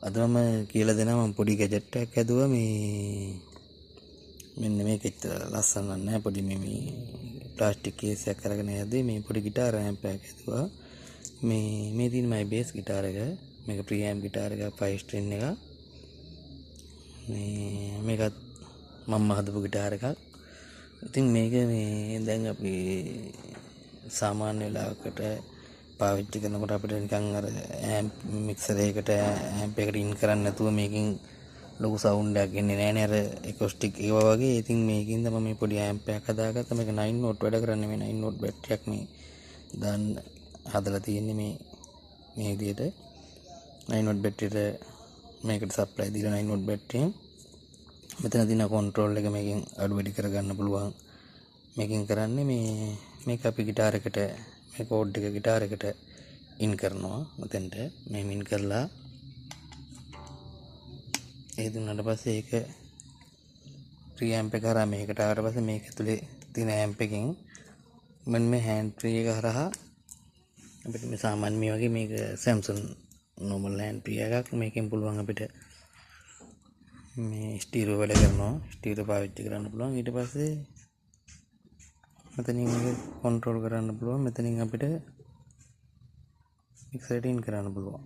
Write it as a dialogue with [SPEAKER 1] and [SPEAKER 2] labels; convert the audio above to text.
[SPEAKER 1] අද මම කියලා දෙනවා මම පොඩි ගැජට් එකක් හැදුවා මේ මෙන්න මේක ඇත්තට ලස්සන නෑ පොඩි මේ ප්ලාස්ටික් කේස් එකක් අරගෙන යද්දී මේ පොඩි ගිටාර ඇම්ප් එකක් හැදුවා මේ තියෙන මයි බේස් ගිටාර එක මේක ප්‍රී ඇම්ප් ගිටාර එක 5 ස්ට්‍රින් එක මේකත් මම හදපු ගිටාර එකක් ඉතින් මේක මේ දැන් අපි සාමාන්‍ය වෙලාවකට පාවිච්චි කරනකොට අපිට නිකන් අර ඇම්ප් මික්සර් එකකට ඇම්ප් එකට ඉන් කරන්න නැතුව මේකෙන් ලොකු සවුන්ඩ් එකක් එන්නේ නැහැනේ අර එකෝස්ටික් ඒවා වගේ. ඉතින් මේකෙන්ද මම මේ පොඩි ඇම්ප් එකක් හදාගත්තා. මේක 9 වෝල්ට් වැඩ කරන්නේ මේ 9 වෝල්ට් බැටරියක් මේ දාන්න හදලා තියෙන්නේ මේ විදිහට 9 වෝල්ට් බැටරියට මේකට සප්ලයි දීලා 9 වෝල්ට් බැටරියෙන් මෙතන තියෙන කන්ට්‍රෝල් එක මේකෙන් අඩු වැඩි කරගන්න පුළුවන්. මේකෙන් කරන්නේ මේක අපි ගිටාර එකට මේ කෝඩ් එක ගිටාර එකට ඉන් කරනවා මෙතෙන්ට මේ ඉන් කරලා ඒ දුන්නාට පස්සේ ඒක ප්‍රී ඇම්ප් එක හරහා මේකට ආවට පස්සේ මේක ඇතුලේ තියෙන ඇම්ප් එකෙන් මම මේ හෑන්ඩ් ෆ්‍රී එක හරහා අපිට මේ සාමාන්‍ය මේ වගේ මේක Samsung normal හෑන්ඩ් ෆ්‍රී එකක් මේකෙන් පුළුවන් අපිට මේ ස්ටීරියෝ වැඩ කරනවා ස්ටීරියෝ පාවිච්චි කරන්න පුළුවන් ඊට පස්සේ මෙතනින් මේක කන්ට්‍රෝල් කරන්න පුළුවන් මෙතනින් අපිට මික්සර් එක ඉන් කරන්න පුළුවන්